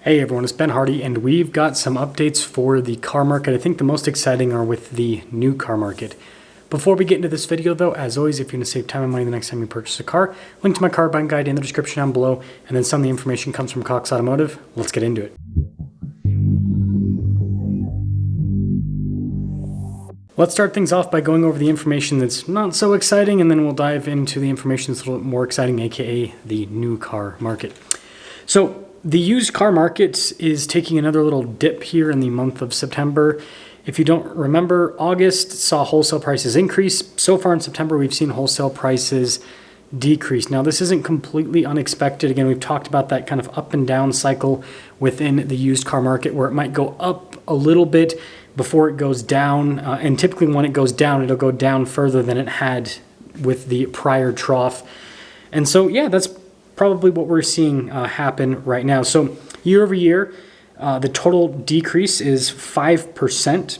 Hey everyone, it's Ben Hardy, and we've got some updates for the car market. I think the most exciting are with the new car market. Before we get into this video though, as always, if you want to save time and money the next time you purchase a car, link to my car buying guide in the description down below, and then some of the information comes from Cox Automotive. Let's get into it. Let's start things off by going over the information that's not so exciting, and then we'll dive into the information that's a little bit more exciting, aka the new car market. So the used car market is taking another little dip here in the month of September. If you don't remember, August saw wholesale prices increase. So far in September, we've seen wholesale prices decrease. Now, this isn't completely unexpected. Again, we've talked about that kind of up and down cycle within the used car market where it might go up a little bit before it goes down. And typically when it goes down, it'll go down further than it had with the prior trough. And so, yeah, that's probably what we're seeing happen right now. So year over year, the total decrease is 5%.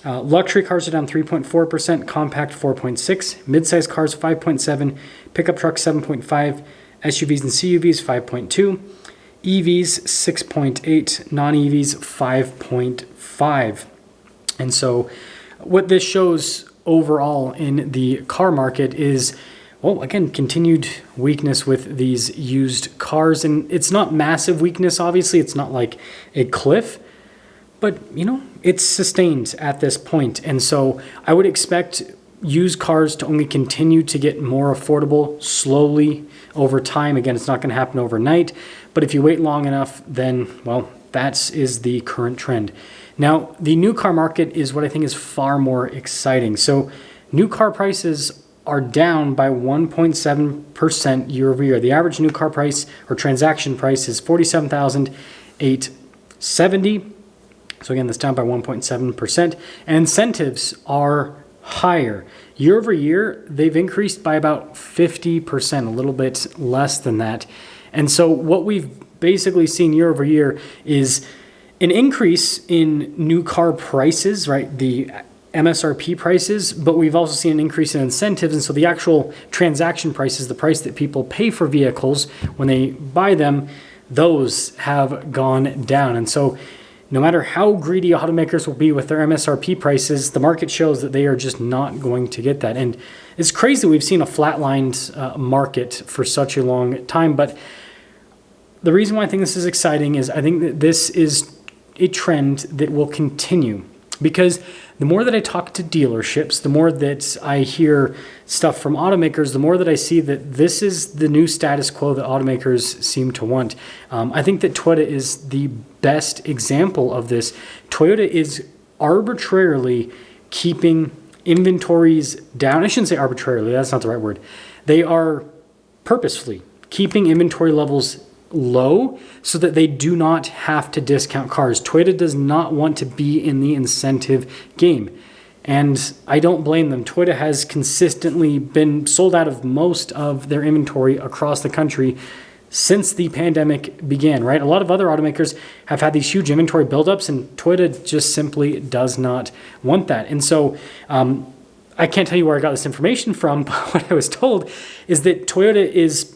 Luxury cars are down 3.4%, compact 4.6%, midsize cars 5.7%, pickup trucks 7.5%, SUVs and CUVs 5.2%, EVs 6.8%, non-EVs 5.5%. And so what this shows overall in the car market is, well, again, continued weakness with these used cars. And it's not massive weakness, obviously. It's not like a cliff. But, you know, it's sustained at this point. And so I would expect used cars to only continue to get more affordable slowly over time. Again, it's not going to happen overnight. But if you wait long enough, then, well, that is the current trend. Now, the new car market is what I think is far more exciting. So new car prices are down by 1.7% year over year. The average new car price or transaction price is $47,870. So again, that's down by 1.7%. And incentives are higher. Year over year, they've increased by about 50%, a little bit less than that. And so what we've basically seen year over year is an increase in new car prices, right? The MSRP prices, but we've also seen an increase in incentives. And so the actual transaction prices, the price that people pay for vehicles when they buy them, those have gone down. And so no matter how greedy automakers will be with their MSRP prices, the market shows that they are just not going to get that. And it's crazy we've seen a flatlined market for such a long time. But the reason why I think this is exciting is I think that this is a trend that will continue. Because the more that I talk to dealerships, the more that I hear stuff from automakers, the more that I see that this is the new status quo that automakers seem to want. I think that Toyota is the best example of this. Toyota is arbitrarily keeping inventories down. I shouldn't say arbitrarily, that's not the right word. They are purposefully keeping inventory levels low so that they do not have to discount cars. Toyota does not want to be in the incentive game. And I don't blame them. Toyota has consistently been sold out of most of their inventory across the country since the pandemic began, right? A lot of other automakers have had these huge inventory buildups, and Toyota just simply does not want that. And so I can't tell you where I got this information from, but what I was told is that Toyota is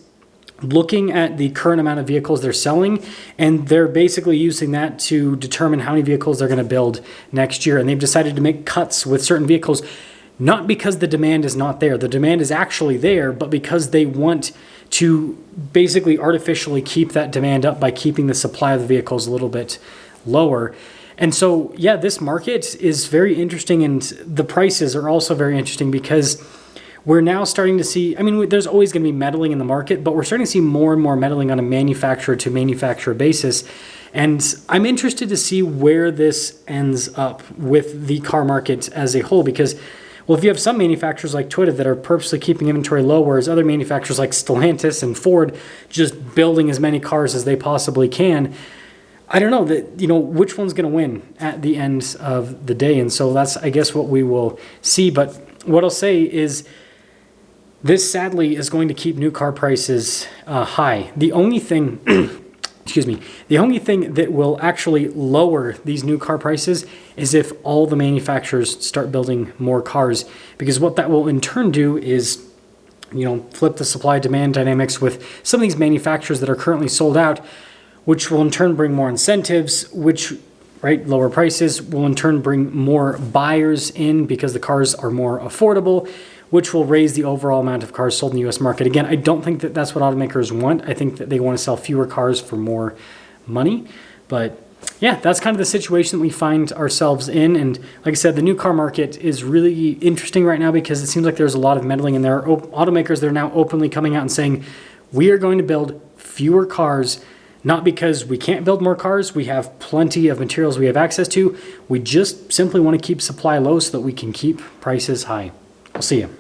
looking at the current amount of vehicles they're selling, and they're basically using that to determine how many vehicles they're going to build next year. And they've decided to make cuts with certain vehicles, not because the demand is not there. The demand is actually there, but because they want to basically artificially keep that demand up by keeping the supply of the vehicles a little bit lower. And so, yeah, this market is very interesting, and the prices are also very interesting because we're now starting to see, I mean, there's always going to be meddling in the market, but we're starting to see more and more meddling on a manufacturer to manufacturer basis. And I'm interested to see where this ends up with the car market as a whole, because, well, if you have some manufacturers like Toyota that are purposely keeping inventory low, whereas other manufacturers like Stellantis and Ford just building as many cars as they possibly can, I don't know that, you know, which one's going to win at the end of the day. And so that's, I guess, what we will see. But what I'll say is, this sadly is going to keep new car prices high. The only thing, the only thing that will actually lower these new car prices is if all the manufacturers start building more cars, because what that will in turn do is, you know, flip the supply demand dynamics with some of these manufacturers that are currently sold out. which will in turn bring more incentives, which, right, lower prices will in turn bring more buyers in because the cars are more affordable, which will raise the overall amount of cars sold in the US market. Again, I don't think that that's what automakers want. I think that they want to sell fewer cars for more money. But yeah, that's kind of the situation that we find ourselves in. And like I said, the new car market is really interesting right now because it seems like there's a lot of meddling, and there are automakers that are now openly coming out and saying, we are going to build fewer cars, not because we can't build more cars. We have plenty of materials we have access to. We just simply want to keep supply low so that we can keep prices high. I'll see you.